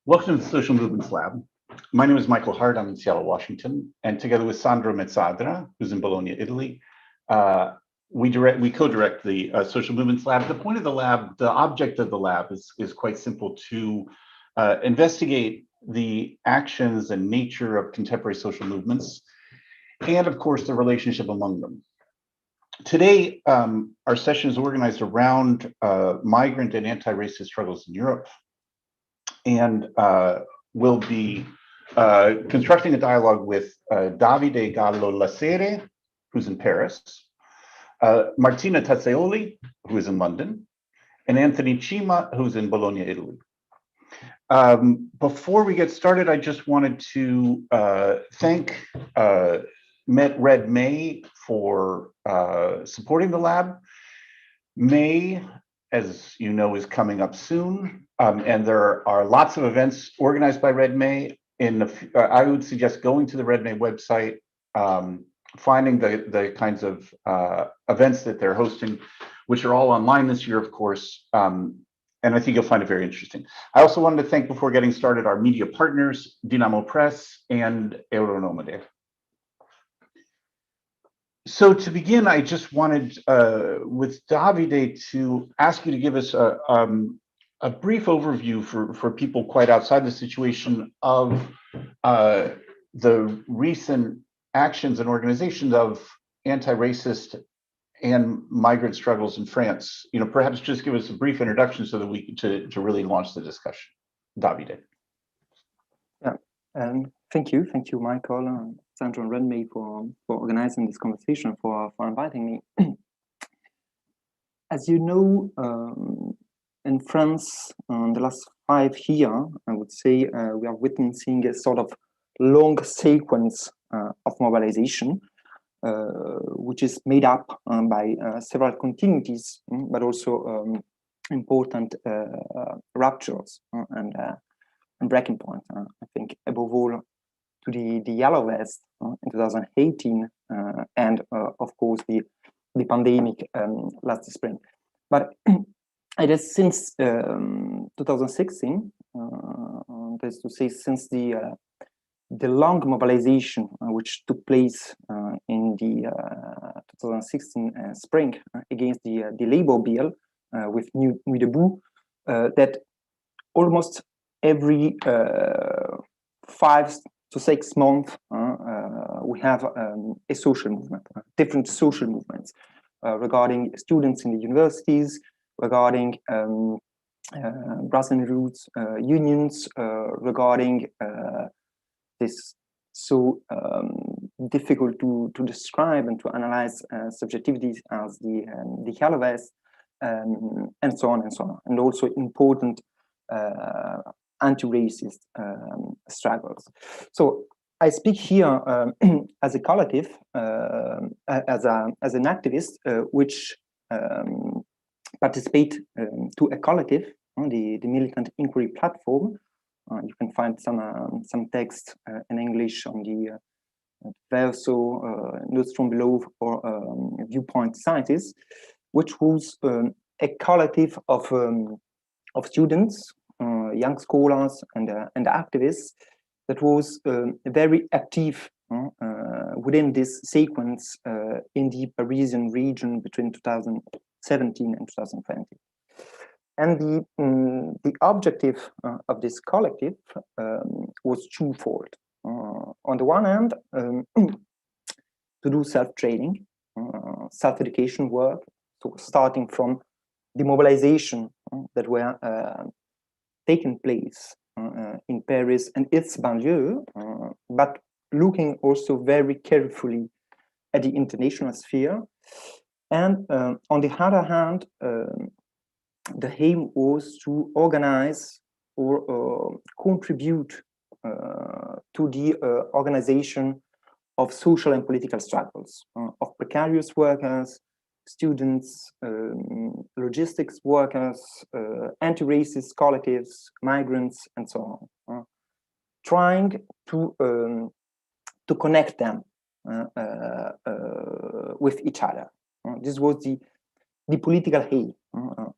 Welcome to the Social Movements Lab. My name is Michael Hardt. I'm in Seattle, Washington, and together with Sandro Mezzadra, who's in Bologna, Italy, we co-direct the Social Movements Lab. The point of the lab, the object of the lab is quite simple: to investigate the actions and nature of contemporary social movements, and of course, the relationship among them. Today, our session is organized around migrant and anti-racist struggles in Europe, and we'll be constructing a dialogue with Davide Gallo Lassere, who's in Paris, Martina Tazzioli, who is in London, and Anthony Chima, who's in Bologna, Italy. Before we get started, I just wanted to thank Red May for supporting the lab. May, as you know, is coming up soon, and there are lots of events organized by Red May. I would suggest going to the Red May website, finding the kinds of events that they're hosting, which are all online this year, of course, and I think you'll find it very interesting. I also wanted to thank, before getting started, our media partners, Dinamopress and EuroNomade. So to begin, I just wanted, with Davide, to ask you to give us a brief overview for people quite outside the situation of the recent actions and organizations of anti-racist and migrant struggles in France. You know, perhaps just give us a brief introduction so that we to really launch the discussion. Davide. Yeah, and thank you, Michael, Sandro, and Red May for organizing this conversation, for inviting me. As you know, in France, the last 5 years, I would say, we are witnessing a sort of long sequence of mobilization, which is made up by several continuities, but also important ruptures and breaking points. I think above all to the Yellow Vest in 2018, and of course the pandemic last spring. But it is since 2016, that is to say, since the long mobilization which took place in the 2016 spring against the labor bill with Nuit debout, that almost every 5 to 6 months we have a social movement, different social movements regarding students in the universities, regarding grassroots unions, regarding this so difficult to describe and to analyze subjectivities as the Yellow Vest, and so on and so on, and also important anti-racist struggles. So I speak here as a collective, as an activist, which participate to a collective, the Militant Inquiry Platform. You can find some text in English on the Verso, Notes from Below, or Viewpoint Societies, which was a collective of students, young scholars, and activists that was very active within this sequence in the Parisian region between 2017 and 2020. And the objective of this collective was twofold. On the one hand, to do self-training, self-education work, so starting from the mobilization that were taking place in Paris and its banlieue, but looking also very carefully at the international sphere. And on the other hand, the aim was to organize or contribute to the organization of social and political struggles, of precarious workers, students, logistics workers, anti-racist collectives, migrants, and so on, trying to connect them with each other. This was the political aim,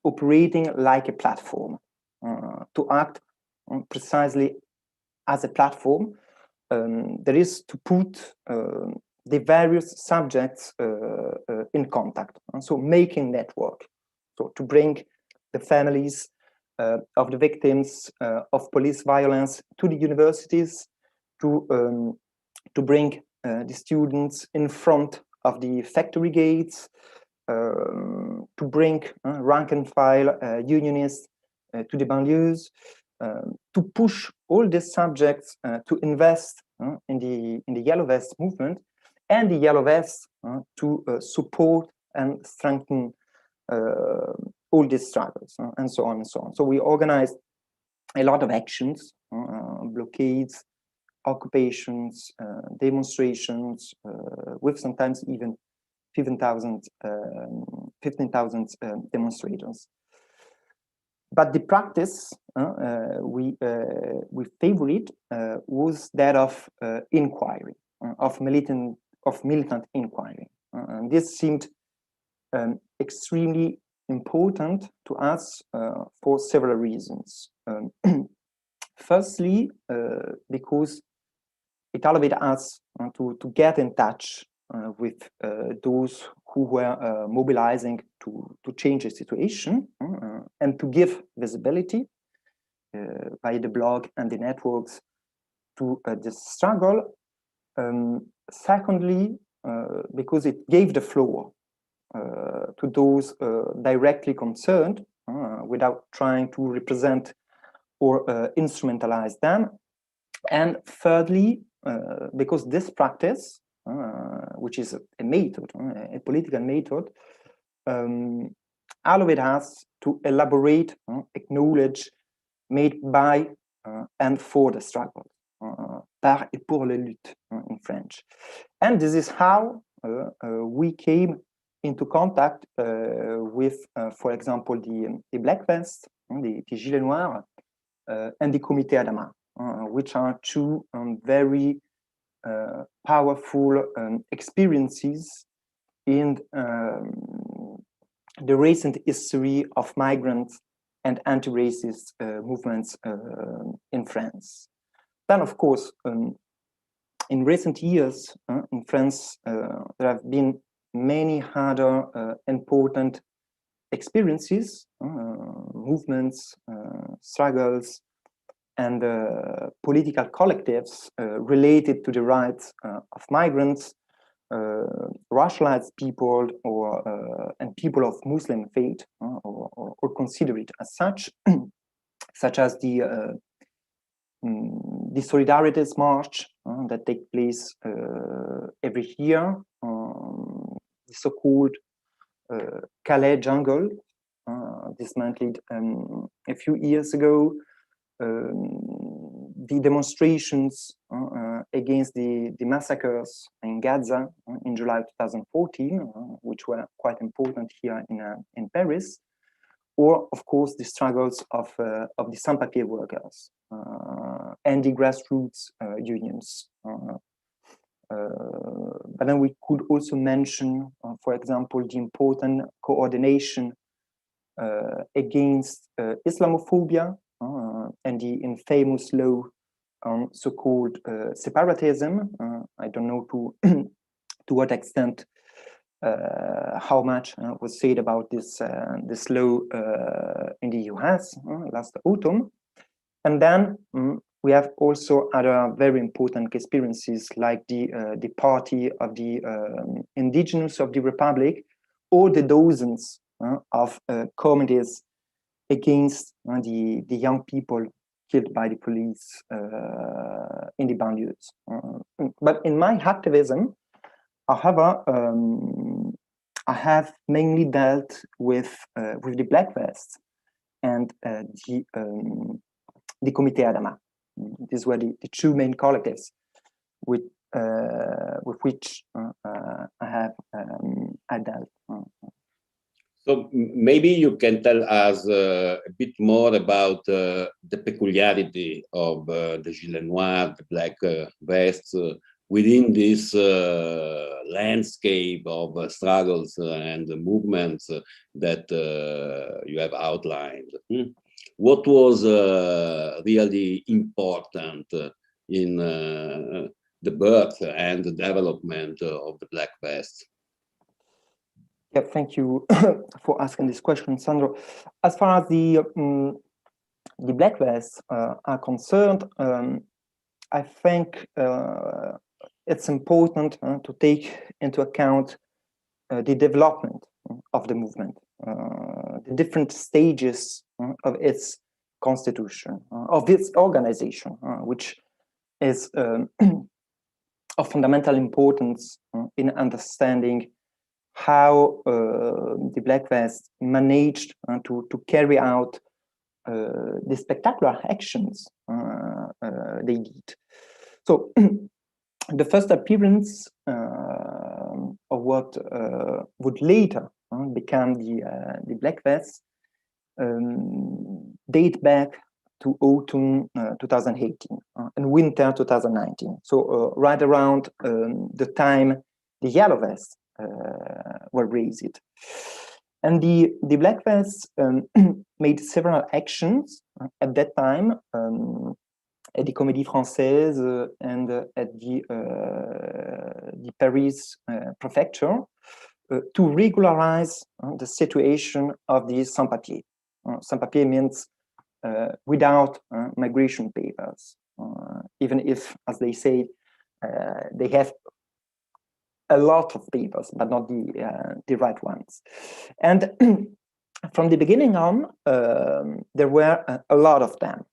operating like a platform to act precisely as a platform, that is to put the various subjects in contact, so making network, so to bring the families of the victims of police violence to the universities, to bring the students in front of the factory gates, to bring rank and file unionists to the banlieues, to push all these subjects to invest in the Yellow Vest movement, and the Yellow Vests to support and strengthen all these struggles, and so on and so on. So we organized a lot of actions, blockades, occupations, demonstrations, with sometimes even 15,000 demonstrators. But the practice we favored was that of inquiry, of militant inquiry. And this seemed extremely important to us for several reasons. Firstly, because it allowed us to get in touch with those who were mobilizing to change the situation, and to give visibility via the blog and the networks to this struggle. Secondly, because it gave the floor to those directly concerned without trying to represent or instrumentalize them. And thirdly, because this practice, which is a method, a political method, allowed us to elaborate, acknowledge, made by and for the struggle, par et pour les luttes in French. And this is how we came into contact with, for example, the Black Vest, the Gilets Noirs, and the Comité Adama, which are two very powerful experiences in the recent history of migrant and anti-racist movements in France. Then, of course, in recent years in France, there have been many other important experiences, movements, struggles, and political collectives related to the rights of migrants, racialized people, or and people of Muslim faith, or consider it as such, such as the Solidarities March that takes place every year, the so-called Calais Jungle, dismantled a few years ago, the demonstrations against the massacres in Gaza in July 2014, which were quite important here in Paris, or of course the struggles of the sans-papiers workers and the grassroots unions. But then we could also mention, for example, the important coordination against Islamophobia and the infamous law on so-called separatism. I don't know to what extent how much was said about this law in the US last autumn. And then we have also other very important experiences like the Party of the Indigenous of the Republic, or the dozens of committees against the young people killed by the police in the banlieues. But in my activism, however, I have mainly dealt with the Black Vests and the Comité Adama. These were the two main collectives with which I have dealt. So maybe you can tell us a bit more about the peculiarity of the Gilets Noirs, the Black Vests, within this landscape of struggles and movements that you have outlined. what was really important in the birth and the development of the Black Vest? Yeah, thank you for asking this question, Sandro. As far as the Black Vests are concerned, I think it's important to take into account the development of the movement, the different stages of its constitution, of its organization, which is of fundamental importance in understanding how the Black Vests managed to carry out the spectacular actions they did. So the first appearance of what would later become the Black Vests date back to autumn 2018 and winter 2019. So right around the time the Yellow Vests were raised. And the Black Vests made several actions at that time at the Comédie Française and at the Paris prefecture to regularize the situation of the sans-papiers. Sans-papiers means without migration papers, even if, as they say, they have a lot of papers, but not the right ones. And from the beginning on, there were a lot of them,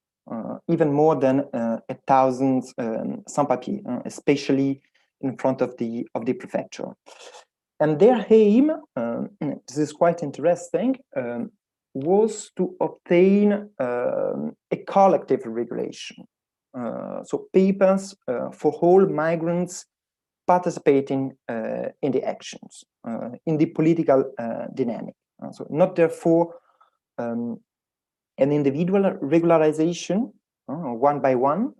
even more than 1,000 sans-papiers, especially in front of the prefecture. And their aim, this is quite interesting, was to obtain a collective regulation. So papers for all migrants participating in the actions, in the political dynamic. So not therefore an individual regularization, one by one,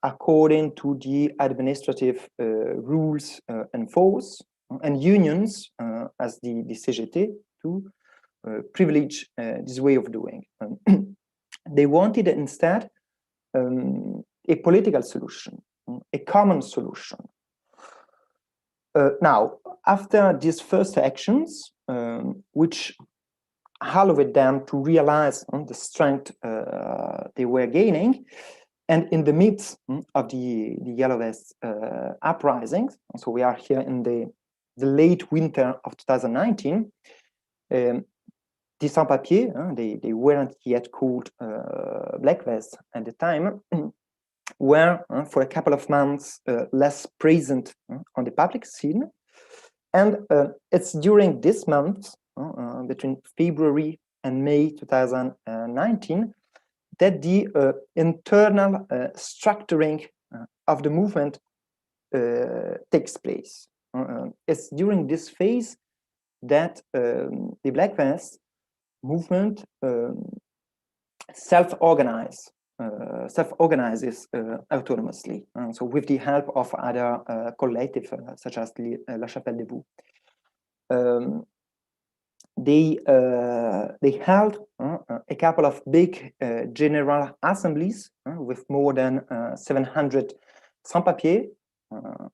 according to the administrative rules enforced, and unions, as the CGT, to privilege this way of doing. They wanted instead a political solution, a common solution. Now, after these first actions, which allowed them to realize the strength they were gaining, and in the midst of the Yellow Vest uprisings, so we are here in the late winter of 2019, the sans-papiers, they weren't yet called Black Vests at the time, were for a couple of months less present on the public scene. And it's during this month, between February and May 2019, that the internal structuring of the movement takes place. It's during this phase that the Black Vest movement self-organizes autonomously, so with the help of other collectives such as La Chapelle Debout. They held a couple of big general assemblies with more than 700 sans-papiers,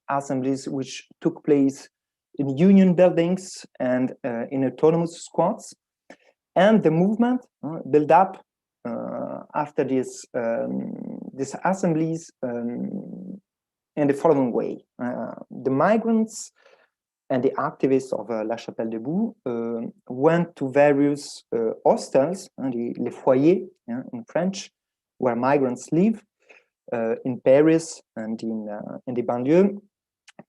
assemblies which took place in union buildings and in autonomous squads. And the movement built up after these assemblies in the following way. The migrants and the activists of La Chapelle Debout went to various hostels, les foyers in French, where migrants live in Paris and in the banlieue,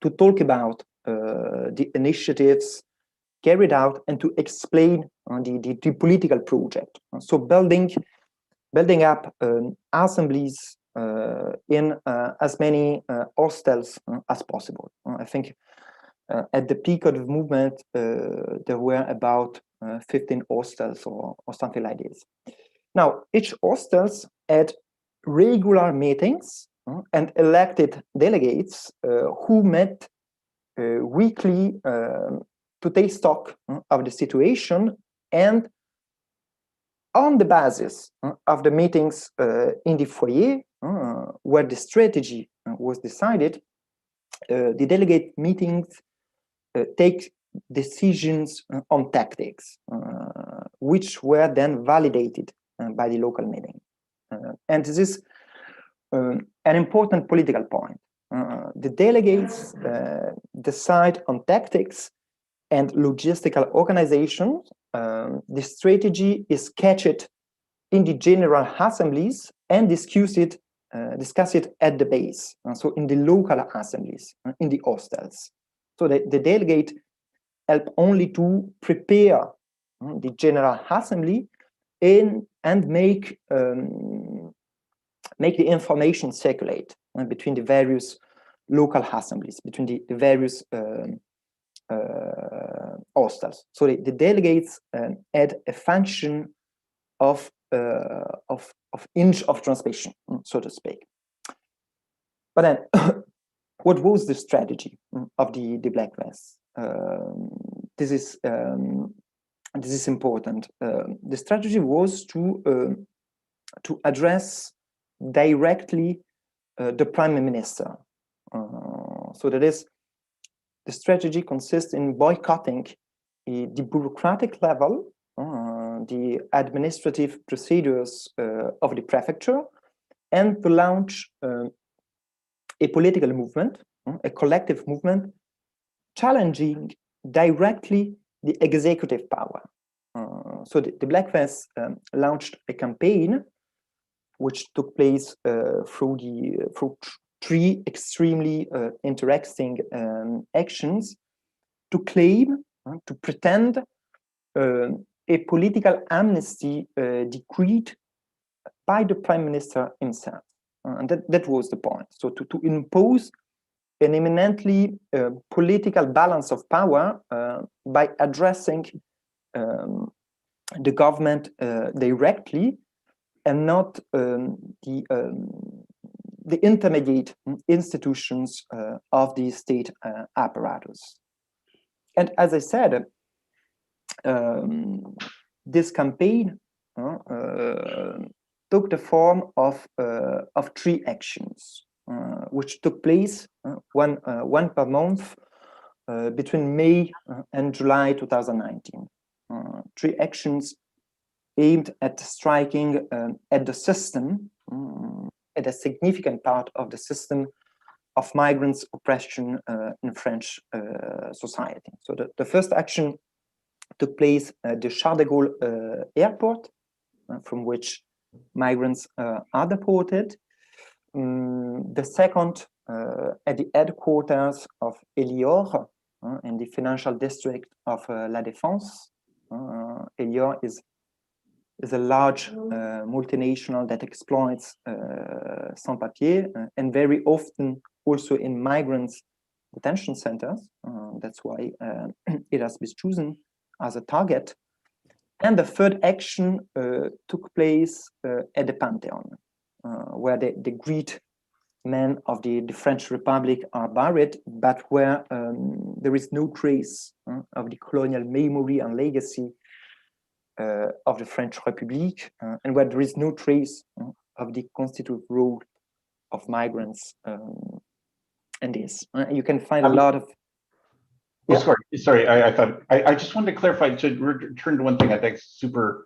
to talk about the initiatives carried out and to explain the political project. So building up assemblies in as many hostels as possible. I think at the peak of the movement, there were about 15 hostels or something like this. Now, each hostels had regular meetings and elected delegates who met weekly to take stock of the situation and on the basis of the meetings in the foyer, where the strategy was decided, the delegate meetings take decisions on tactics, which were then validated by the local meeting. And this is an important political point. The delegates decide on tactics and logistical organization. The strategy is sketched in the general assemblies and discuss it at the base, so in the local assemblies, in the hostels. So the delegate help only to prepare the general assembly and make the information circulate between the various local assemblies, between the various hostels. So the delegates had a function of inch of transmission, so to speak. But then, what was the strategy of the Black Vests? This is important. The strategy was to address directly the Prime Minister. So that is, the strategy consists in boycotting the bureaucratic level, the administrative procedures of the prefecture, and to launch a political movement, a collective movement, challenging directly the executive power. So the Black Vests launched a campaign which took place through three extremely interesting actions to claim, to pretend a political amnesty decreed by the Prime Minister himself. And that was the point. So to impose an eminently political balance of power by addressing the government directly, and not the intermediate institutions of the state apparatus. And as I said, this campaign took the form of three actions, which took place one per month between May and July 2019. Three actions aimed at striking at the system, at a significant part of the system of migrants' oppression in French society. So the first action took place at the Charles de Gaulle airport, from which migrants are deported. The second at the headquarters of Elior, in the financial district of La Défense. Elior is a large multinational that exploits sans-papiers and very often also in migrants detention centers. That's why it has been chosen as a target. And the third action took place at the Pantheon, where the great men of the French Republic are buried, but where there is no trace of the colonial memory and legacy of the French Republic, and where there is no trace of the constitutive role of migrants in this. You can find a lot of... Yeah. Oh, sorry. I thought I just wanted to clarify, to return to one thing I think super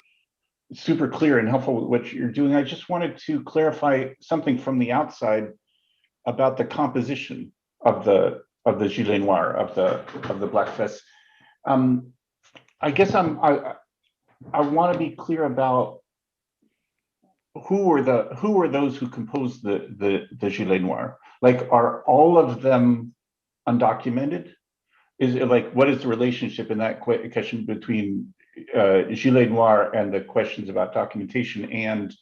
clear and helpful with what you're doing. I just wanted to clarify something from the outside about the composition of the Gilets Noirs, of the Black Vests. I guess I want to be clear about who are those who compose the Gilets Noirs. Like, are all of them undocumented? Is it like, what is the relationship in that question between Gilets Noirs and the questions about documentation and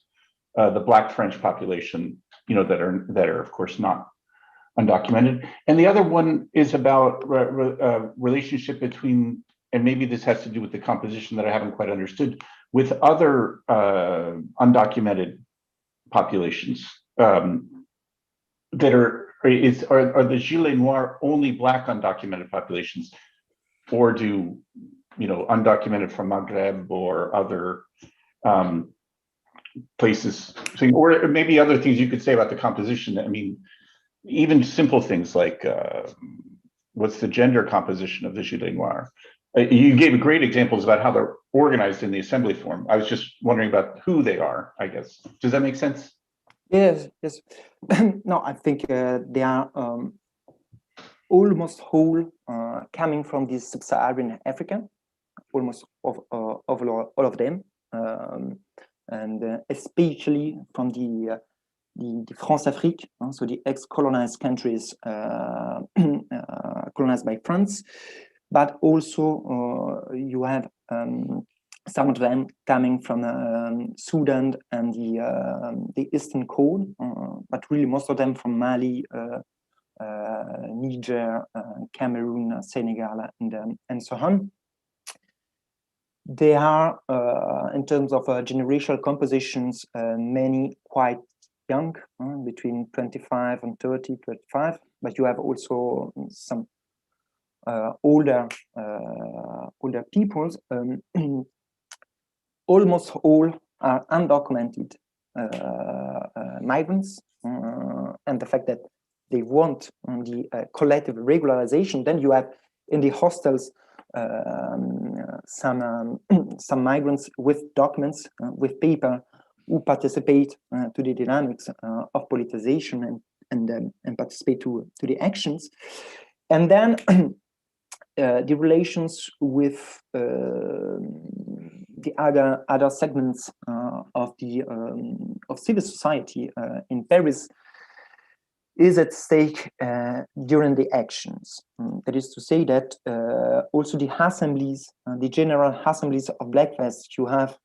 the Black French population, that are of course not undocumented? And the other one is about relationship between, and maybe this has to do with the composition that I haven't quite understood, with other undocumented populations that are the Gilets Noirs only Black undocumented populations, or do undocumented from Maghreb or other places, or maybe other things you could say about the composition. I mean, even simple things like what's the gender composition of the Gilets Noirs? You gave great examples about how they're organized in the assembly form. I was just wondering about who they are, I guess. Does that make sense? Yes, yes. No, I think they are almost whole coming from the sub-Saharan Africa, almost all of them, and especially from the France-Afrique, so the ex-colonized countries colonized by France, but also you have some of them coming from Sudan and the Eastern Cone, but really most of them from Mali, Niger, Cameroon, Senegal, and so on. They are, in terms of generational compositions, many quite young, between 25 and 30, 35, but you have also some older peoples. Almost all are undocumented migrants, and the fact that they want the collective regularization. Then you have in the hostels some migrants with documents, with paper, who participate to the dynamics of politicization and participate to the actions. And then the relations with the other segments of civil society in Paris is at stake during the actions. That is to say that also the assemblies, the general assemblies of Black Vests you have,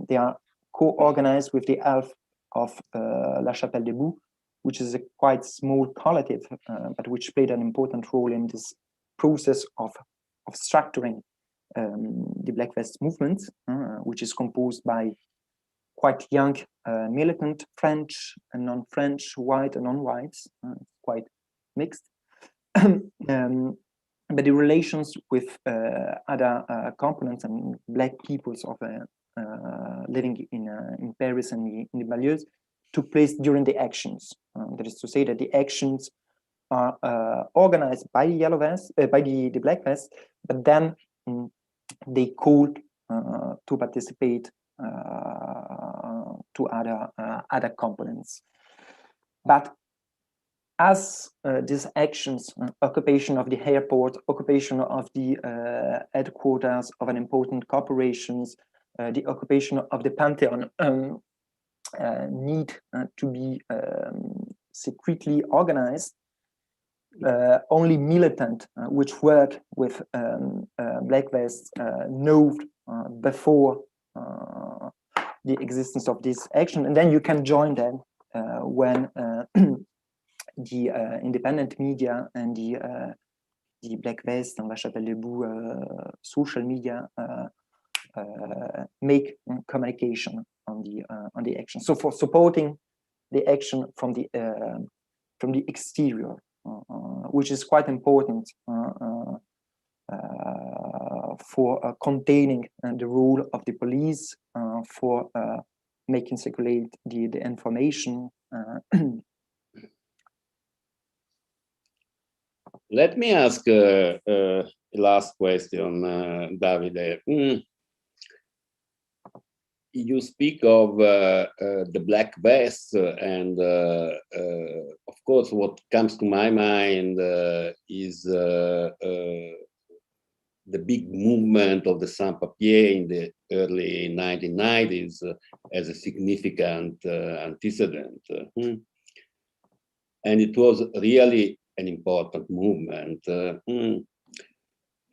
they are co-organized with the help of La Chapelle des Boues, which is a quite small collective, but which played an important role in this process of structuring the Black Vest movement, which is composed by quite young militant French and non-French, white and non-whites, quite mixed. But the relations with other components and Black peoples of living in Paris and in the banlieues took place during the actions. That is to say that the actions are organized by Yellow Vest, by the Black Vest, but then they called to participate to other components. But as these actions, occupation of the airport, occupation of the headquarters of an important corporations, the occupation of the Pantheon need to be secretly organized, only militant which work with Black Vests know before the existence of this action, and then you can join them when the independent media and the Black Vest and La Chapelle des Boues social media make communication on the action. So for supporting the action from the exterior, which is quite important for containing the role of the police, for making circulate the information. Let me ask a last question, Davide. You speak of the Black Vests, and of course, what comes to my mind is the big movement of the sans-papiers in the early 1990s as a significant antecedent. And it was really an important movement,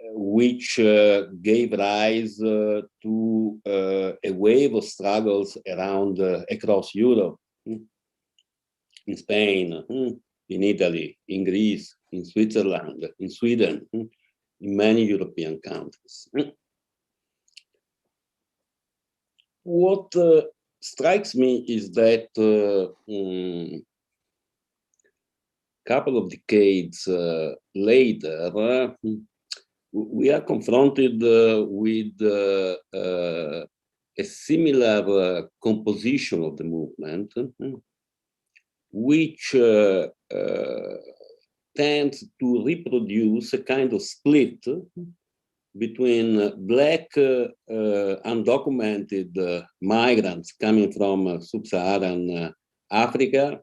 which gave rise to a wave of struggles around across Europe, in Spain, in Italy, in Greece, in Switzerland, in Sweden, in many European countries. What strikes me is that couple of decades later, we are confronted with a a similar composition of the movement, which tends to reproduce a kind of split between black undocumented migrants coming from sub-Saharan Africa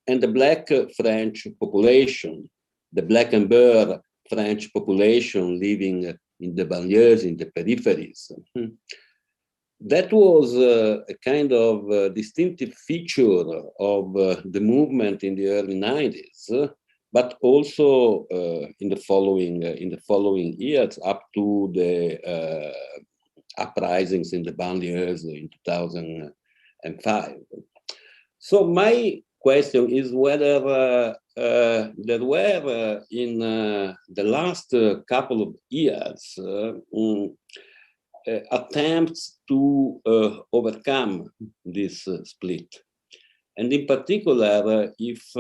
and the black French population, the black and bear French population living in the banlieues, in the peripheries. That was a kind of distinctive feature of the movement in the early 90s, but also in the following years, up to the uprisings in the banlieues in 2005. So my question is whether there were in the last couple of years attempts to overcome this split, and in particular, if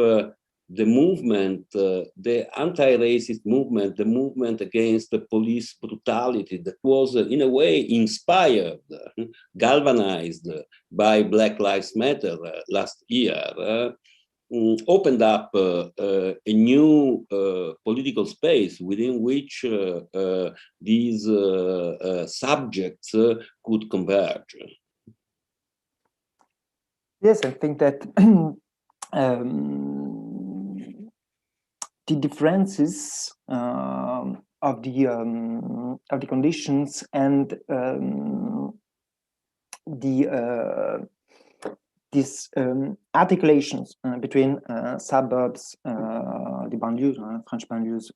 the movement, the anti-racist movement, the movement against the police brutality that was in a way inspired, galvanized by Black Lives Matter last year, opened up a new political space within which these subjects could converge. Yes, I think that the differences of the conditions and these articulations between suburbs, the banlieues, French banlieues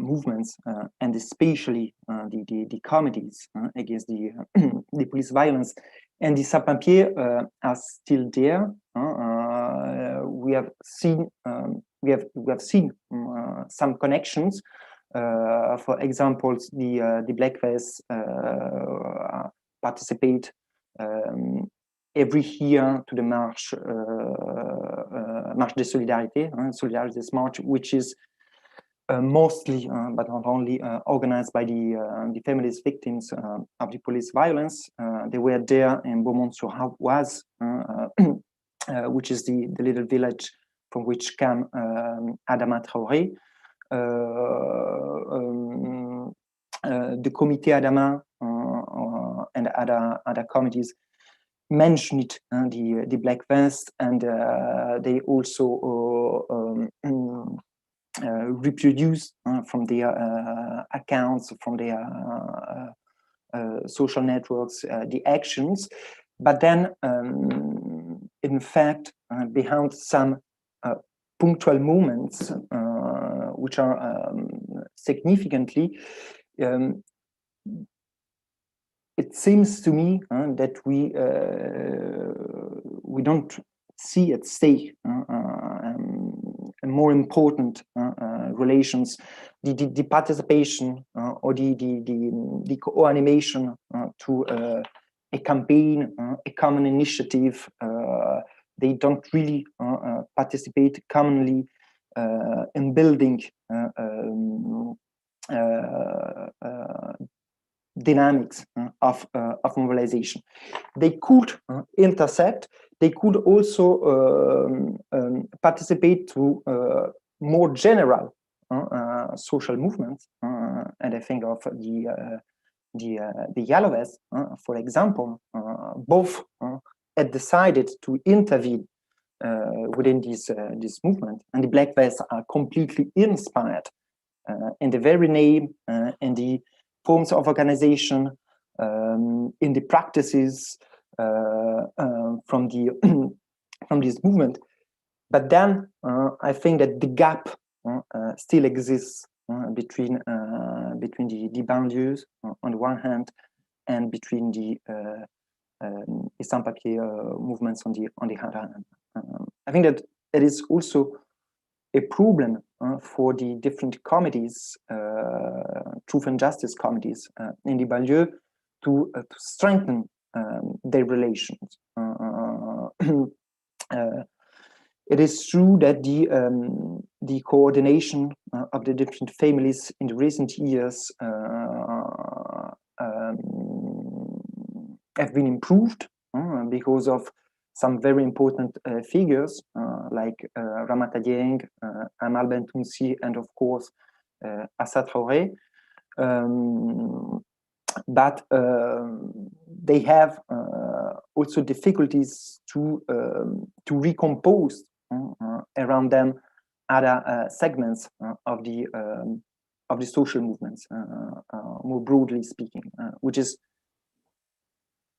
movements, and especially the committees against the police violence and the sans-papiers are still there. We have seen some connections. For example, the Black Vests participate every year to the Marche de Solidarité, Solidarity's March, which is mostly, but not only, organized by the families victims of the police violence. They were there in Beaumont-sur-Oise, which is the little village from which came Adama Traoré. The Comité Adama and other committees mentioned the Black Vest, and they also reproduce from their accounts, from their social networks, the actions. But then, in fact, behind some punctual moments, which are significantly, it seems to me that we don't see at stake more important relations, the participation or the co-animation to a campaign, a common initiative. They don't really participate commonly in building dynamics of mobilization. They could intersect. They could also participate to more general social movements, and I think of the Yellow Vests, for example. Both had decided to intervene within this movement, and the Black Vests are completely inspired in the very name, in the forms of organization, in the practices from this movement. But then I think that the gap still exists between the banlieues on the one hand, and between the sans-papiers movements on the other hand. I think that it is also a problem for the different committees, truth and justice committees in the banlieue, to strengthen their relations. It is true that the coordination of the different families in the recent years have been improved because of some very important figures like Ramata Dieng, Amal Bentounsi, and of course Assa Traoré. But they have also difficulties to recompose around them other segments of the social movements, more broadly speaking, which is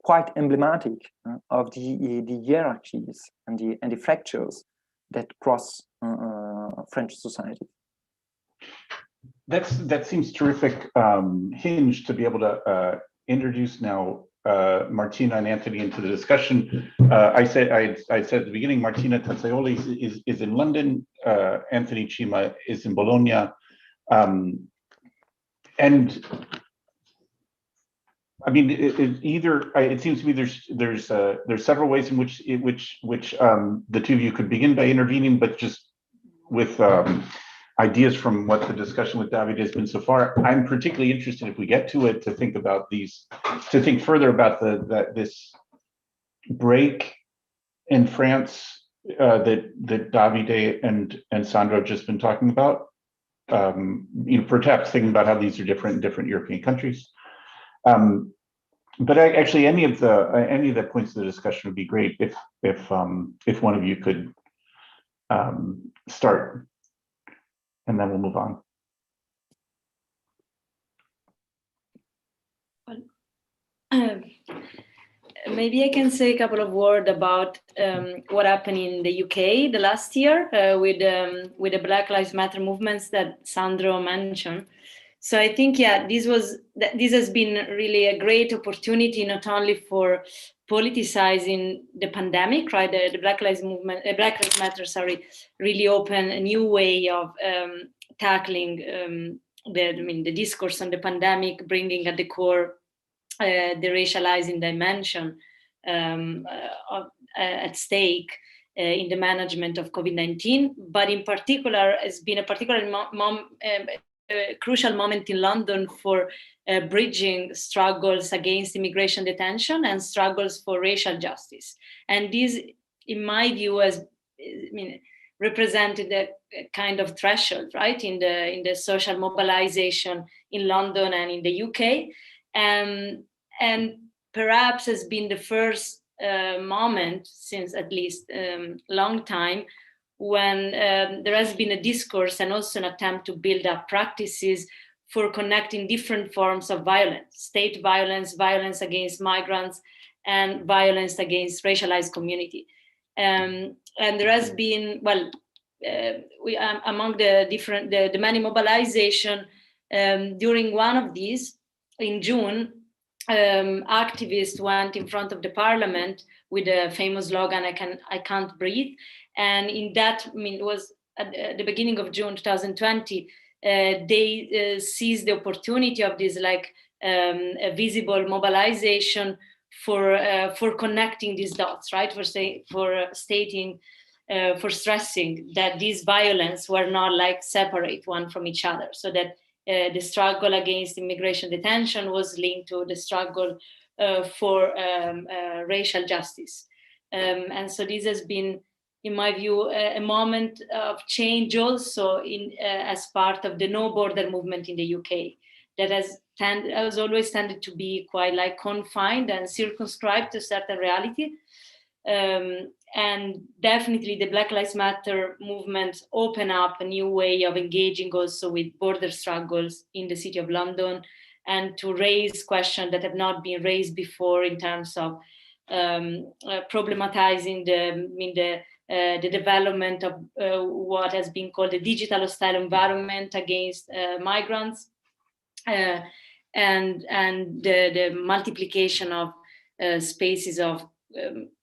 quite emblematic of the hierarchies and the fractures that cross French society. That seems terrific hinge to be able to introduce now Martina and Anthony into the discussion. I said at the beginning, Martina Tazzioli is in London, Anthony Chima is in Bologna, and I mean, it seems to me there's several ways in which the two of you could begin by intervening, but just with ideas from what the discussion with Davide has been so far, I'm particularly interested, if we get to it, to think further about this break in France that Davide and Sandro have just been talking about. Perhaps thinking about how these are different in different European countries. But actually, any of the points of the discussion would be great if one of you could start, and then we'll move on. Maybe I can say a couple of words about what happened in the UK the last year with the Black Lives Matter movements that Sandro mentioned. So I think, yeah, this has been really a great opportunity, not only for politicizing the pandemic, right? The Black Lives Matter, really opened a new way of tackling the discourse on the pandemic, bringing at the core the racializing dimension at stake in the management of COVID-19, but in particular, has been a particular crucial moment in London for bridging struggles against immigration detention and struggles for racial justice. And this, in my view, has represented a kind of threshold, right, in the social mobilization in London and in the UK, and perhaps has been the first moment since at least long time when there has been a discourse and also an attempt to build up practices for connecting different forms of violence, state violence, violence against migrants, and violence against racialized community. And there has been, among the many mobilization, during one of these, in June, activists went in front of the parliament with a famous slogan, I can't breathe. And in that, it was at the beginning of June 2020, they seized the opportunity of this a visible mobilization for connecting these dots, right? For stressing that these violence were not separate one from each other, so that the struggle against immigration detention was linked to the struggle for racial justice. And so this has been, in my view, a moment of change also as part of the no border movement in the UK that has always tended to be quite confined and circumscribed to certain reality. And definitely the Black Lives Matter movement open up a new way of engaging also with border struggles in the city of London, and to raise questions that have not been raised before in terms of problematizing the development of what has been called the digital hostile environment against migrants, and the multiplication of spaces of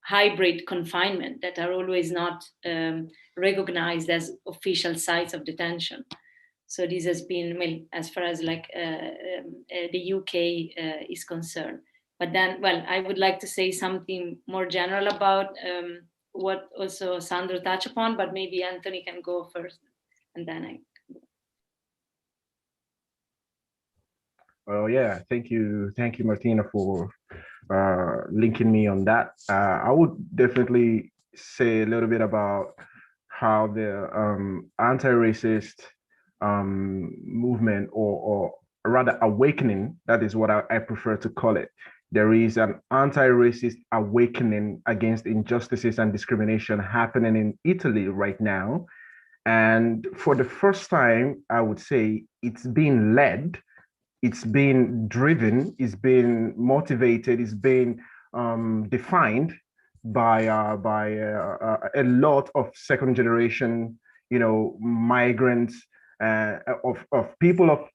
hybrid confinement that are always not recognized as official sites of detention. So this has been, as far as the UK is concerned. But then, I would like to say something more general about what also Sandro touched upon, but maybe Anthony can go first, and then I. Well, yeah, thank you, Martina, for linking me on that. I would definitely say a little bit about how the anti-racist movement, or rather awakening, that is what I prefer to call it. There is an anti-racist awakening against injustices and discrimination happening in Italy right now. And for the first time, I would say it's being led, it's being driven, it's being motivated, it's being defined by a lot of second generation, migrants, of people of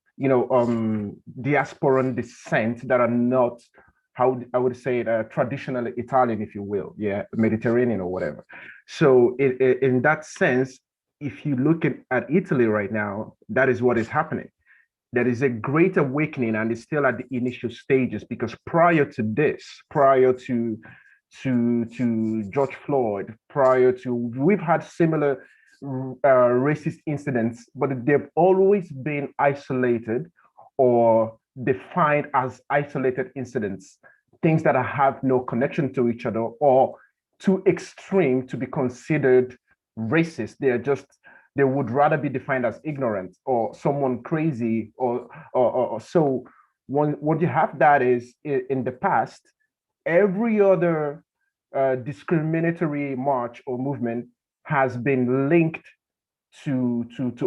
diasporan descent that are not, how I would say it, traditionally Italian, if you will, yeah, Mediterranean or whatever. So in that sense, if you look at Italy right now, that is what is happening. There is a great awakening, and it's still at the initial stages, because prior to this, prior to George Floyd, we've had similar racist incidents, but they've always been isolated or defined as isolated incidents, things that have no connection to each other or too extreme to be considered racist. They would rather be defined as ignorant or someone crazy or so. What you have that is, in the past, every other discriminatory march or movement has been linked to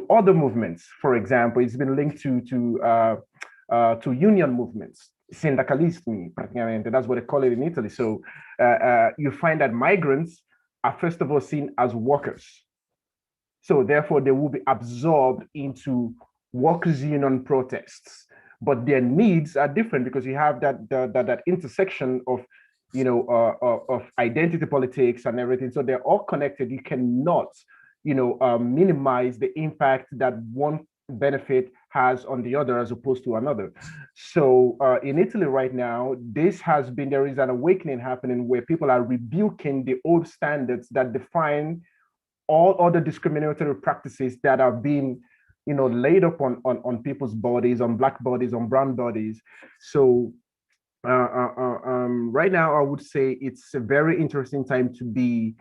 other movements. For example, it's been linked to union movements, sindacalismi, praticamente. That's what they call it in Italy. So you find that migrants are first of all seen as workers. So therefore, they will be absorbed into workers' union protests. But their needs are different, because you have that intersection of of identity politics and everything. So they're all connected. You cannot minimize the impact that one benefit has on the other as opposed to another. So in Italy right now, there is an awakening happening where people are rebuking the old standards that define all other discriminatory practices that are being laid up on people's bodies, on Black bodies, on brown bodies. So right now, I would say it's a very interesting time to be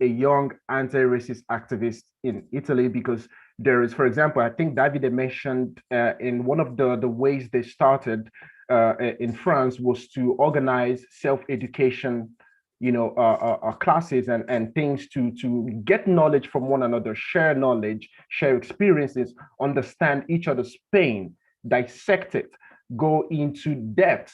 a young anti-racist activist in Italy, because there is, for example, I think Davide mentioned in one of the ways they started in France was to organize self-education, classes and things to get knowledge from one another, share knowledge, share experiences, understand each other's pain, dissect it, go into depth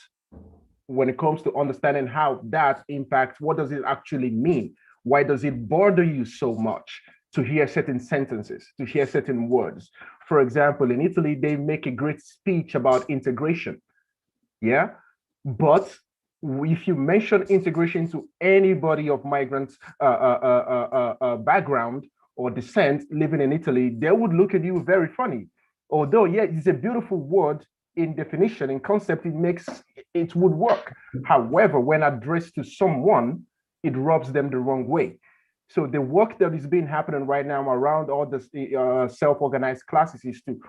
when it comes to understanding how that impacts. What does it actually mean? Why does it bother you so much to hear certain sentences, to hear certain words? For example, in Italy, they make a great speech about integration. Yeah, but if you mention integration to anybody of migrant background or descent living in Italy, they would look at you very funny. Although, yeah, it's a beautiful word in definition, in concept, it would work. However, when addressed to someone, it rubs them the wrong way. So the work that is being happening right now around all the self-organized classes is to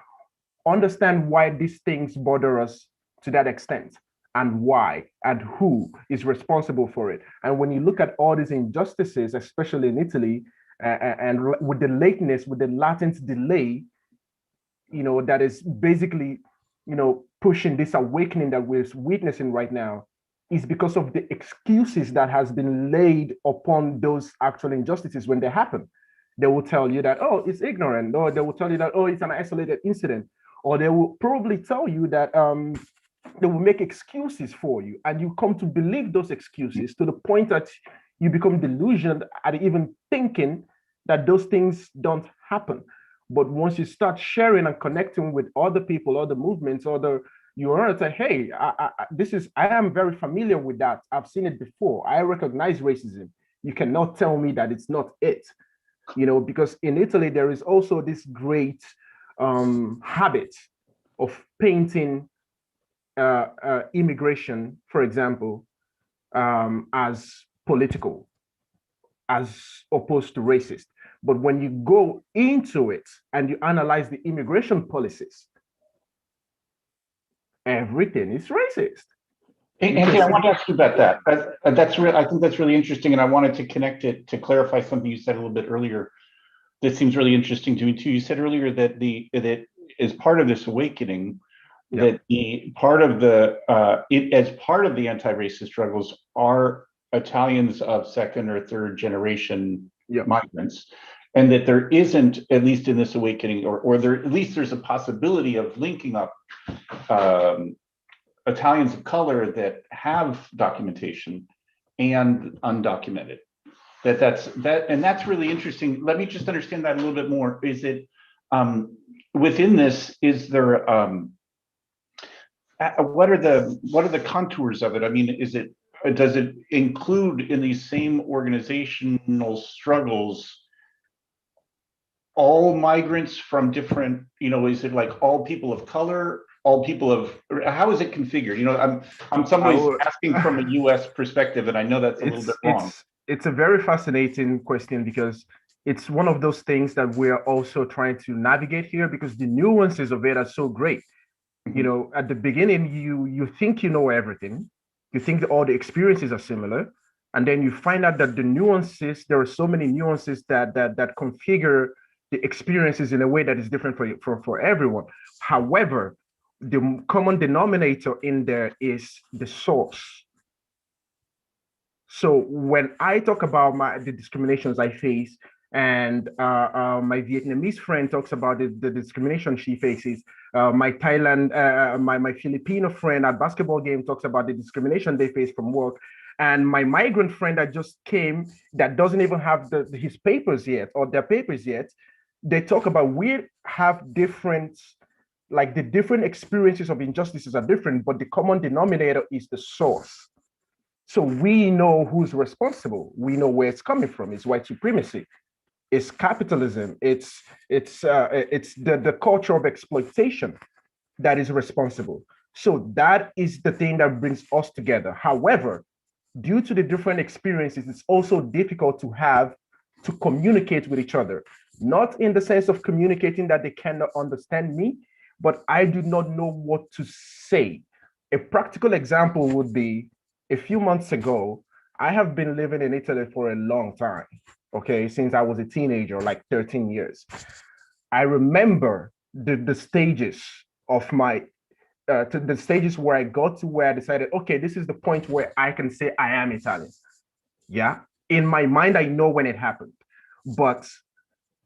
understand why these things bother us to that extent, and why, and who is responsible for it. And when you look at all these injustices, especially in Italy, and with the lateness, with the latent delay, that is basically, pushing this awakening that we're witnessing right now, is because of the excuses that has been laid upon those actual injustices when they happen. They will tell you that, oh, it's ignorant, or they will tell you that, oh, it's an isolated incident, or they will probably tell you that they will make excuses for you, and you come to believe those excuses to the point that you become delusioned at even thinking that those things don't happen. But once you start sharing and connecting with other people, other movements, you are to say, hey, I am very familiar with that. I've seen it before. I recognize racism. You cannot tell me that it's not it. Because in Italy, there is also this great habit of painting immigration, for example, as political, as opposed to racist. But when you go into it and you analyze the immigration policies, everything is racist. Anthony, I want to ask you about that. That's real. I think that's really interesting, and I wanted to connect it to clarify something you said a little bit earlier. That seems really interesting to me too. You said earlier that that as part of this awakening, that the part of the as part of the anti-racist struggles are Italians of second or third generation migrants, and that there isn't, at least in this awakening, or there at least there's a possibility of linking up Italians of color that have documentation and undocumented. That's really interesting. Let me just understand that a little bit more. Is it within this? Is there what are the contours of it? I mean, does it include in these same organizational struggles all migrants from different? Is it like all people of color? All people of, how is it configured? I'm some ways asking from a U.S. perspective, and I know that's a little bit wrong. It's a very fascinating question because it's one of those things that we're also trying to navigate here, because the nuances of it are so great. Mm-hmm. At the beginning, you think you know everything, you think that all the experiences are similar, and then you find out that the nuances, there are so many nuances that configure the experiences in a way that is different for everyone. However, the common denominator in there is the source. So when I talk about the discriminations I face, and my Vietnamese friend talks about the discrimination she faces, my my Filipino friend at basketball game talks about the discrimination they face from work, and my migrant friend that just came that doesn't even have his papers yet, or their papers yet, they talk about we have different, like the different experiences of injustices are different, but the common denominator is the source. So we know who's responsible. We know where it's coming from. It's white supremacy. It's capitalism. It's the culture of exploitation that is responsible. So that is the thing that brings us together. However, due to the different experiences, it's also difficult to communicate with each other. Not in the sense of communicating that they cannot understand me, but I do not know what to say. A practical example would be, a few months ago, I have been living in Italy for a long time, okay, since I was a teenager, like 13 years. I remember the stages of my, the stages where I got to where I decided, okay, this is the point where I can say I am Italian. Yeah, in my mind, I know when it happened. But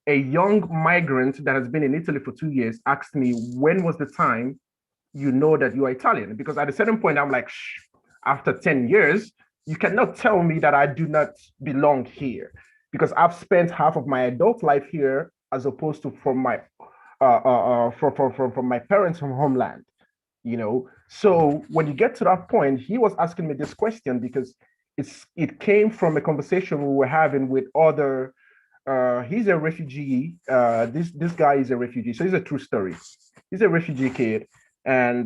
a young migrant that has been in Italy for 2 years asked me, when was the time you know that you are Italian? Because at a certain point, I'm like, shh, after 10 years, you cannot tell me that I do not belong here, because I've spent half of my adult life here, as opposed to from my from my parents' from homeland. So when you get to that point, he was asking me this question because it came from a conversation we were having with other. He's a refugee. This guy is a refugee, so it's a true story. He's a refugee kid. And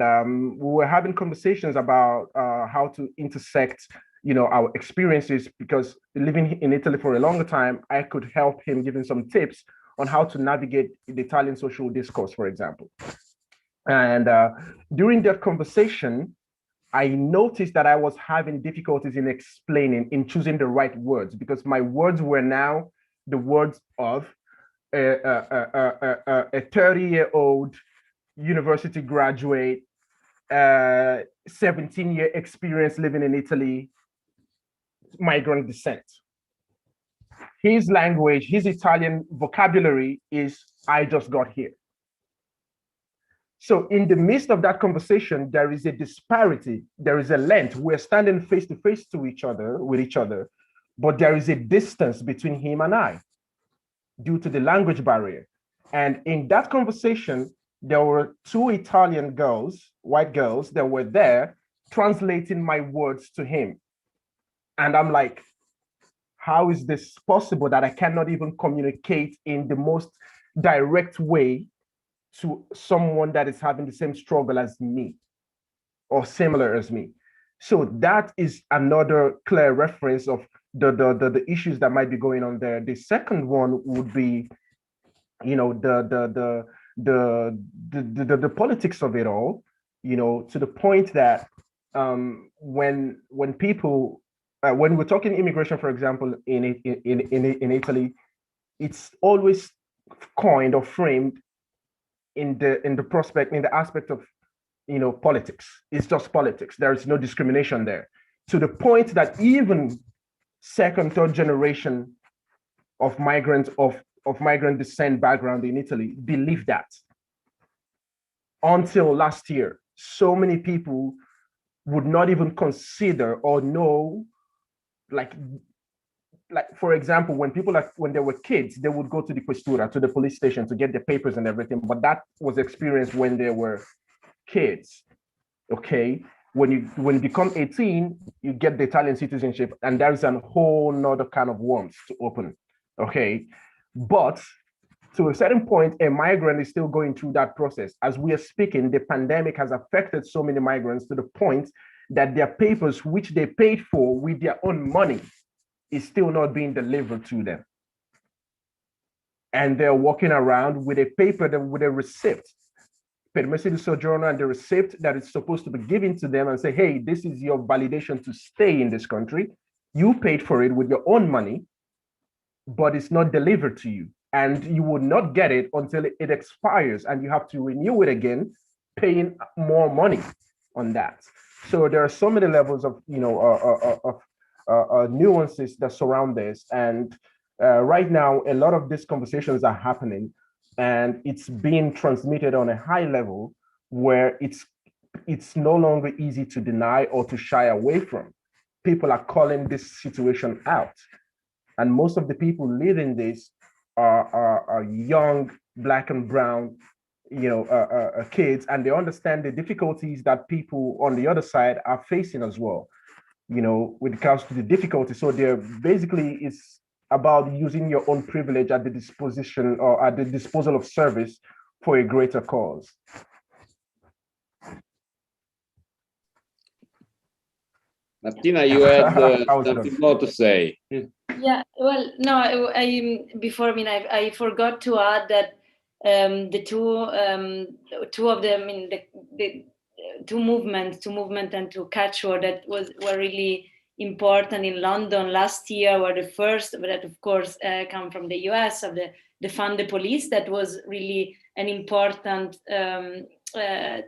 we were having conversations about how to intersect, our experiences, because living in Italy for a longer time, I could help him, give him some tips on how to navigate the Italian social discourse, for example. And during that conversation, I noticed that I was having difficulties in choosing the right words, because my words were now the words of a 30-year-old university graduate, 17-year experience living in Italy, migrant descent. His language, his Italian vocabulary is, I just got here. So in the midst of that conversation, there is a disparity, there is a length. We're standing face to face with each other, but there is a distance between him and I due to the language barrier. And in that conversation, there were two Italian girls, white girls, that were there translating my words to him. And I'm like, how is this possible that I cannot even communicate in the most direct way to someone that is having the same struggle as me or similar as me? So that is another clear reference of the issues that might be going on there. The second one would be, the politics of it all, to the point that when people when we're talking immigration, for example, in Italy, it's always coined or framed in the aspect of politics. It's just politics. There is no discrimination there, to the point that even second, third generation of migrants of migrant descent background in Italy believe that. Until last year, so many people would not even consider or know, like for example, when they were kids, they would go to the questura, to the police station, to get their papers and everything. But that was experienced when they were kids. Okay, when you become 18, you get the Italian citizenship, and there's a whole nother kind of worms to open. Okay, but to a certain point, a migrant is still going through that process. As we are speaking, the pandemic has affected so many migrants to the point that their papers, which they paid for with their own money, is still not being delivered to them. And they're walking around with a paper, with a receipt, permesso di soggiorno, and the receipt that is supposed to be given to them and say, hey, this is your validation to stay in this country. You paid for it with your own money, but it's not delivered to you. And you will not get it until it expires, and you have to renew it again, paying more money on that. So there are so many levels of nuances that surround this. And right now, a lot of these conversations are happening, and it's being transmitted on a high level where it's no longer easy to deny or to shy away from. People are calling this situation out. And most of the people living this are young, Black and brown, kids, and they understand the difficulties that people on the other side are facing as well, with regards to the difficulty. So they're basically, it's about using your own privilege at the disposition or at the disposal of service for a greater cause. Martina, you had something more to say. Yeah, well, no, I forgot to add that the two of them, the two movement and two catchword that were really important in London last year were the first, but that of course come from the US, of the Defund the Police. That was really an important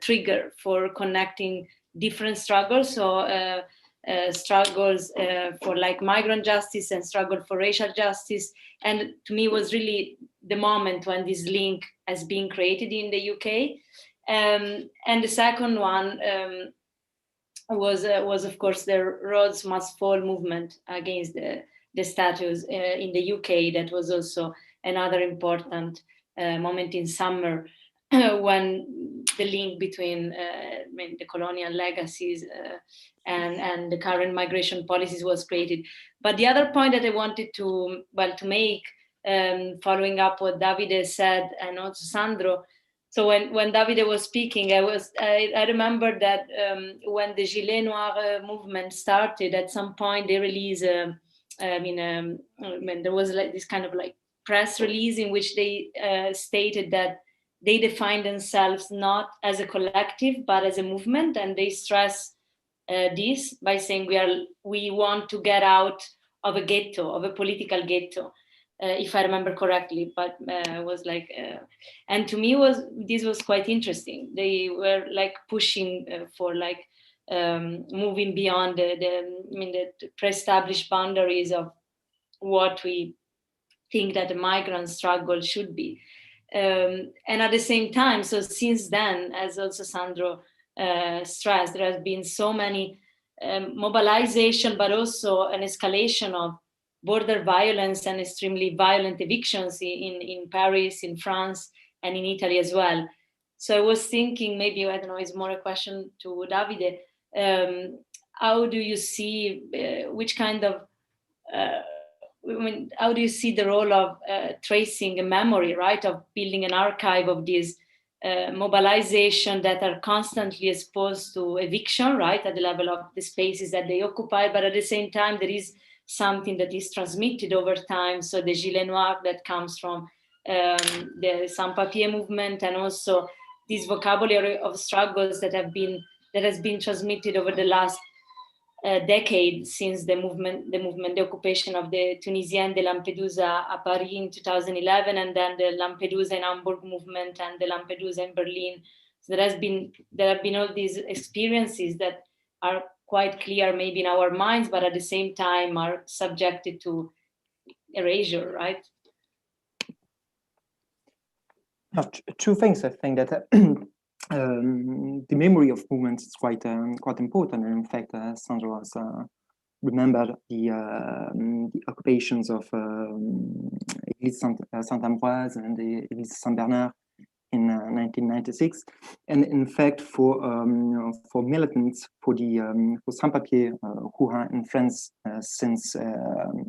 trigger for connecting different struggles. So struggles for like migrant justice and struggle for racial justice. And to me was really the moment when this link has been created in the UK. And the second one was of course the Roads Must Fall movement against the status in the UK. That was also another important moment in summer when the link between the colonial legacies and the current migration policies was created. But the other point that I wanted to make, following up what Davide said and also Sandro. So when Davide was speaking, I remember that when the Gilets Noirs movement started, at some point they released, there was like this kind of like press release in which they stated that they define themselves not as a collective but as a movement, and they stress this by saying we want to get out of a ghetto, of a political ghetto, if I remember correctly. But was like, and to me this was quite interesting. They were like pushing for like moving beyond the pre-established boundaries of what we think that the migrant struggle should be. And at the same time, so since then, as also Sandro stressed, there has been so many mobilization, but also an escalation of border violence and extremely violent evictions in Paris, in France, and in Italy as well. So I was thinking, maybe, I don't know, it's more a question to Davide. How do you see, which kind of, how do you see the role of tracing a memory, right, of building an archive of these mobilization that are constantly exposed to eviction, right, at the level of the spaces that they occupy, but at the same time there is something that is transmitted over time. So the Gilets Noirs that comes from the sans-papier movement, and also this vocabulary of struggles that have been that has been transmitted over the last decade since the occupation of the Tunisian de Lampedusa à Paris in 2011, and then the Lampedusa in Hamburg movement and the Lampedusa in Berlin. So there have been all these experiences that are quite clear maybe in our minds, but at the same time are subjected to erasure, right? Two things. I think that the memory of movements is quite important, and in fact, Sandro has remembered the occupations of Église Saint-Ambroise and the Église Saint-Bernard in 1996, and in fact, for militants for sans-papiers who are in France since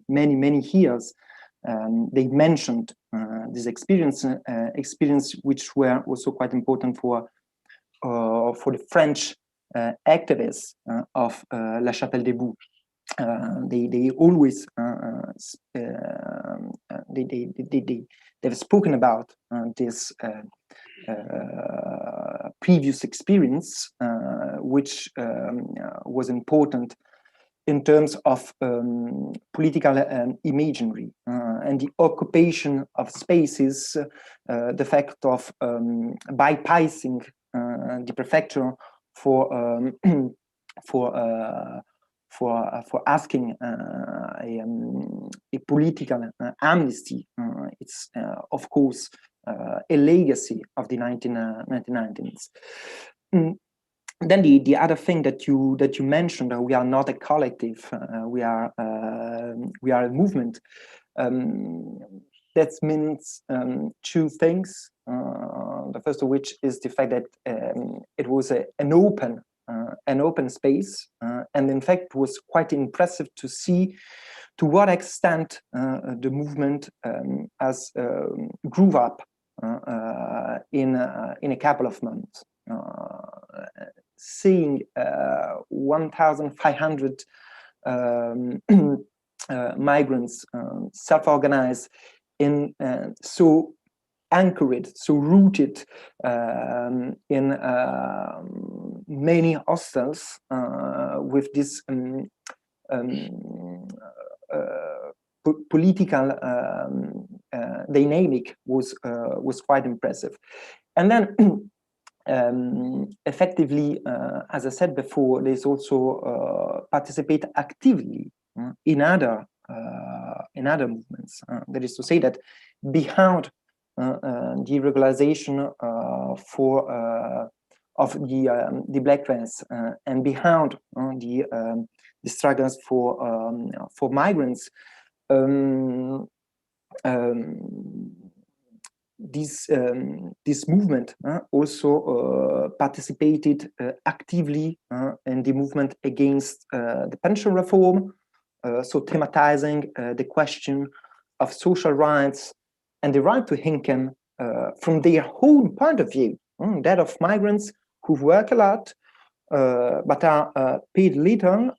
many years. They mentioned this experience which were also quite important for the French activists of La Chapelle-des-Boues. They always they've spoken about this previous experience, which was important in terms of political imaginary and the occupation of spaces, the fact of bypassing the prefecture for asking a political amnesty. It's of course a legacy of the 1990s. Then the other thing that you mentioned, we are not a collective, we are a movement. That means two things. The first of which is the fact that it was an open space, and in fact it was quite impressive to see to what extent the movement has grew up in a couple of months. Seeing 1,500 migrants self-organized in so anchored, so rooted in many hostels with this political dynamic was quite impressive. And then effectively, as I said before, there's also participate actively in other movements. That is to say that behind the regularization of the black race and behind the struggles for migrants, this movement also participated actively in the movement against the pension reform, so thematizing the question of social rights and the right to income from their own point of view, that of migrants who work a lot but are paid little,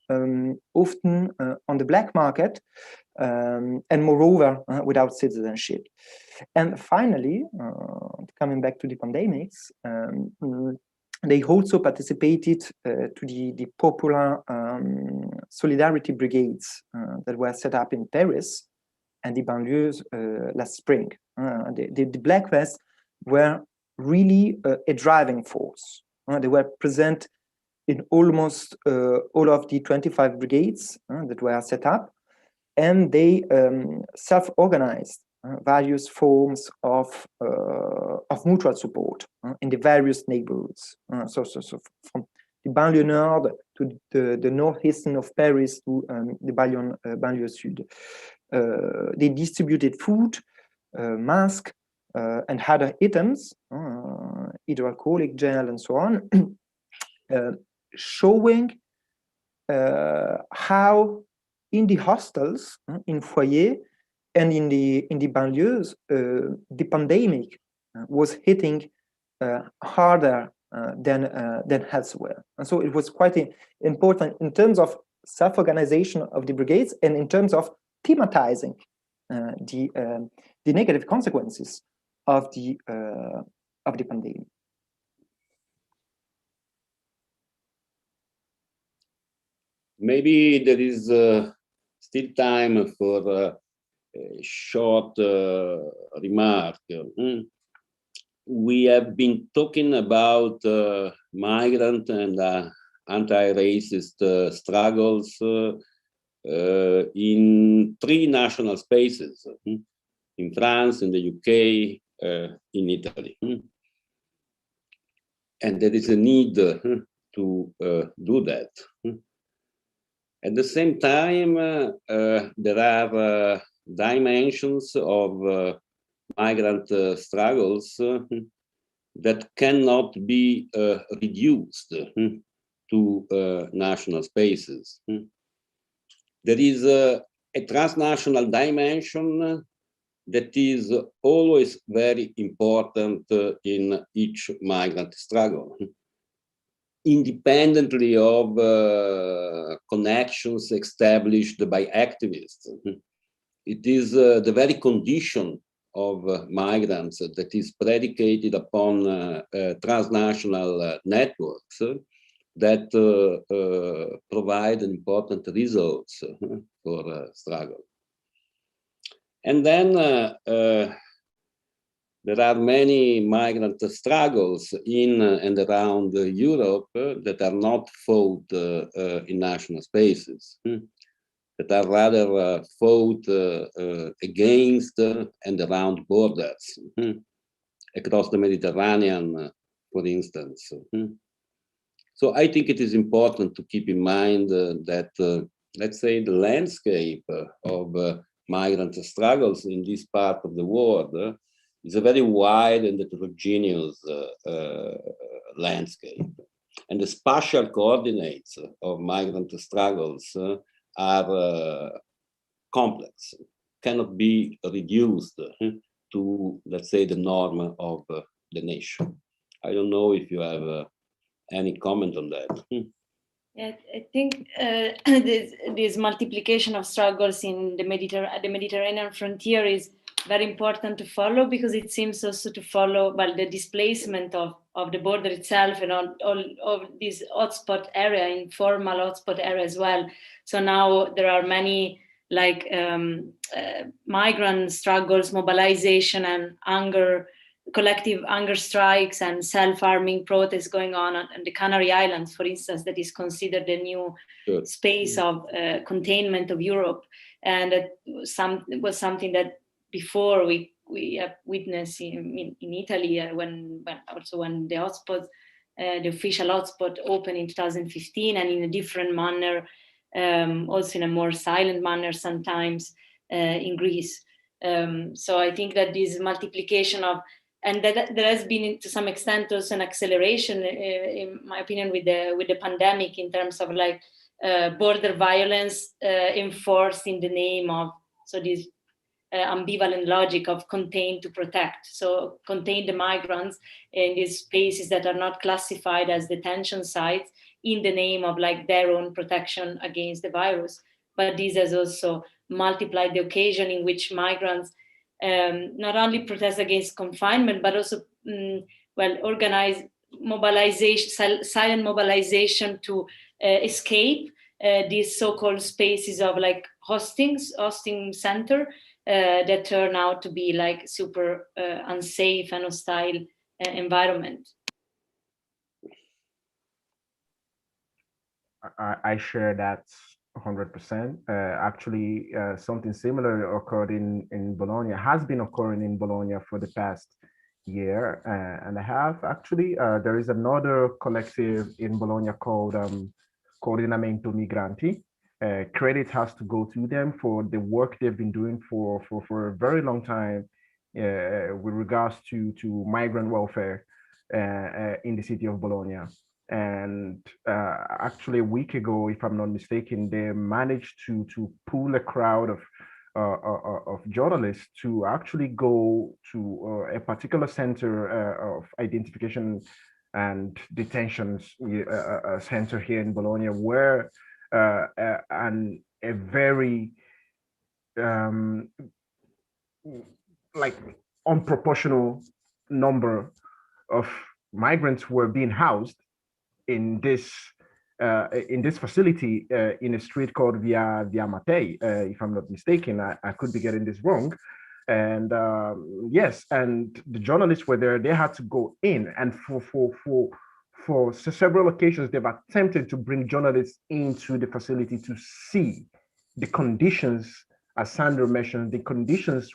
often on the black market, and moreover without citizenship. And finally, coming back to the pandemics, they also participated to the popular solidarity brigades that were set up in Paris and the banlieues last spring. The Black Vests were really a driving force. They were present in almost all of the 25 brigades that were set up, and they self-organized various forms of mutual support in the various neighborhoods. So from the banlieue nord to the northeastern of Paris to the banlieue sud. They distributed food, masks, and other items, hydroalcoholic gel, and so on, showing how in the hostels, in foyer, and in the banlieues, the pandemic was hitting harder than elsewhere. And so it was quite important in terms of self-organization of the brigades and in terms of thematizing the negative consequences of the pandemic. maybe there is still time for a short remark. We have been talking about migrant and anti-racist struggles in 3 national spaces, in France, in the UK, in Italy. And there is a need to do that. At the same time, there are dimensions of migrant struggles that cannot be reduced to national spaces. There is a transnational dimension that is always very important in each migrant struggle, independently of connections established by activists. It is the very condition of migrants that is predicated upon transnational networks that provide important results for struggle. And then there are many migrant struggles in and around Europe that are not fought in national spaces, that are rather fought against and around borders, across the Mediterranean, for instance. So I think it is important to keep in mind that, let's say, the landscape of migrant struggles in this part of the world is a very wide and heterogeneous landscape. And the spatial coordinates of migrant struggles are complex, cannot be reduced to, let's say, the norm of the nation. I don't know if you have any comment on that. Yeah, I think this multiplication of struggles in the Mediterranean frontier is very important to follow, because it seems also to follow the displacement of the border itself and all of this hotspot area, informal hotspot area as well. So now there are many migrant struggles, mobilization and collective hunger strikes and self-harming protests going on the Canary Islands, for instance, that is considered the new space of containment of Europe. And it was something that before we have witnessed in Italy when the hotspot, the official hotspot opened in 2015, and in a different manner, also in a more silent manner sometimes in Greece. So I think that this multiplication of, and that there has been to some extent also an acceleration, in my opinion, with the pandemic, in terms of border violence enforced in the name of this ambivalent logic of contain to protect. So contain the migrants in these spaces that are not classified as detention sites in the name of their own protection against the virus. But this has also multiplied the occasion in which migrants not only protest against confinement, but also organize mobilization, silent mobilization to escape these so-called spaces of hosting center that turn out to be super unsafe and hostile environment. I share that 100%. Actually, something similar occurred in Bologna, has been occurring in Bologna for the past year and a half. Actually, there is another collective in Bologna called Coordinamento Migranti. Credit has to go to them for the work they've been doing for a very long time with regards to migrant welfare in the city of Bologna. And actually a week ago, if I'm not mistaken, they managed to pull a crowd of journalists to actually go to a particular center of identification and detentions center here in Bologna, where a very unproportional number of migrants were being housed in this in this facility in a street called Via Mattei, if I'm not mistaken. I could be getting this wrong. And yes, and the journalists were there. They had to go in, and for several occasions, they've attempted to bring journalists into the facility to see the conditions, as Sandro mentioned, the conditions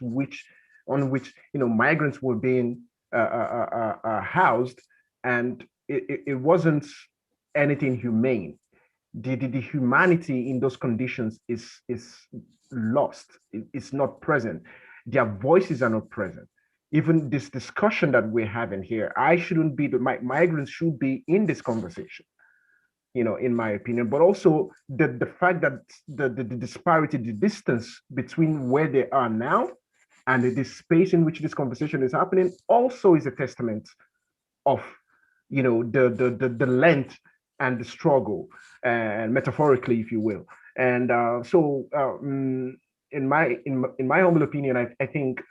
on which migrants were being housed, and it wasn't anything humane. The humanity in those conditions is lost. It's not present. Their voices are not present. Even this discussion that we're having here, migrants should be in this conversation, in my opinion. But also the fact that the disparity, the distance between where they are now and the space in which this conversation is happening also is a testament of, the length and the struggle, and metaphorically, if you will. And in my humble opinion, I think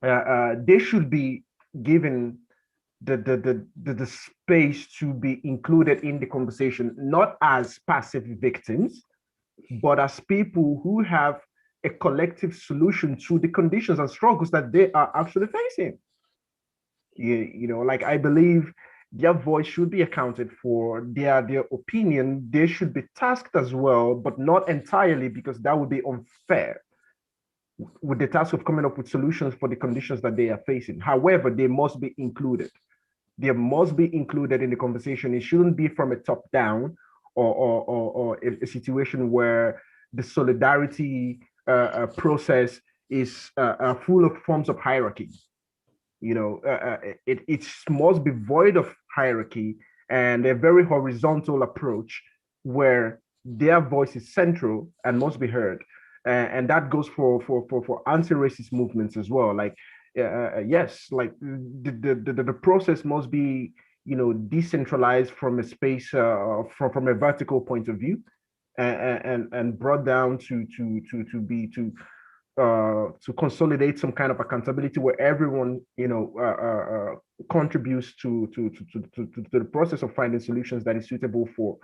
they should be given the space to be included in the conversation, not as passive victims, but as people who have a collective solution to the conditions and struggles that they are actually facing. I believe their voice should be accounted for, their opinion, they should be tasked as well, but not entirely, because that would be unfair with the task of coming up with solutions for the conditions that they are facing. However, they must be included. They must be included in the conversation. It shouldn't be from a top down or a situation where the solidarity process is full of forms of hierarchy. It must be void of hierarchy and a very horizontal approach where their voice is central and must be heard. And that goes for anti-racist movements as well. Yes, the process must be, decentralized from a space, from a vertical point of view, and brought down to consolidate some kind of accountability where everyone, contributes to the process of finding solutions that is suitable for,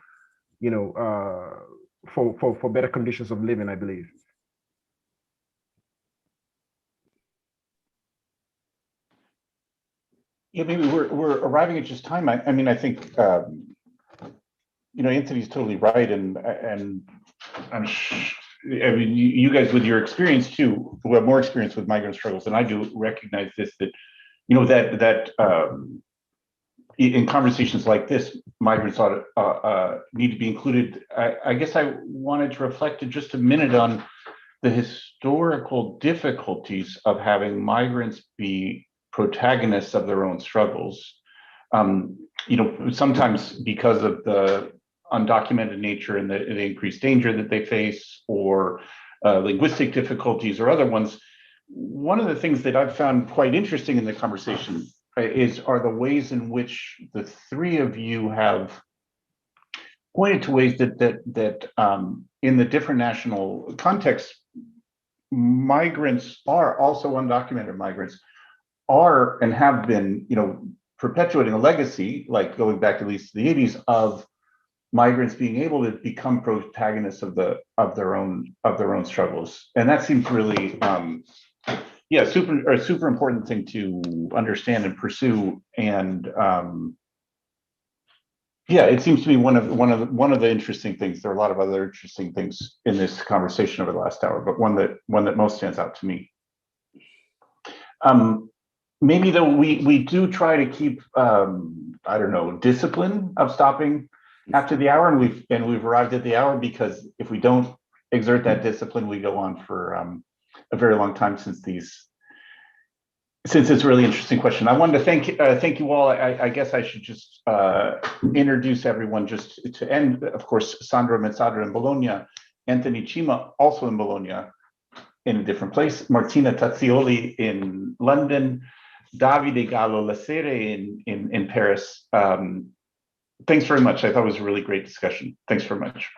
for better conditions of living, I believe. Yeah, maybe we're arriving at just time. I mean, I think Anthony's totally right, and I mean, you guys with your experience too, who have more experience with migrant struggles than I do, recognize this, that in conversations like this, migrants need to be included. I guess I wanted to reflect just a minute on the historical difficulties of having migrants be protagonists of their own struggles. Sometimes because of the undocumented nature and the increased danger that they face, or linguistic difficulties or other ones. One of the things that I've found quite interesting in the conversation are the ways in which the three of you have pointed to ways that in the different national contexts, migrants are also undocumented migrants are and have been, perpetuating a legacy, like going back at least to the 80s, of migrants being able to become protagonists of their own struggles. And that seems really super important thing to understand and pursue. And it seems to me one of the interesting things. There are a lot of other interesting things in this conversation over the last hour, but one that most stands out to me. Maybe though we do try to keep discipline of stopping after the hour, and we've arrived at the hour, because if we don't exert that discipline, we go on for a very long time, since it's a really interesting question. I wanted to thank you all. I guess I should just introduce everyone just to end. Of course, Sandro Mezzadra in Bologna, Anthony Chima also in Bologna, in a different place, Martina Tazzioli in London, Davide Gallo Lassere in Paris. Thanks very much. I thought it was a really great discussion. Thanks very much.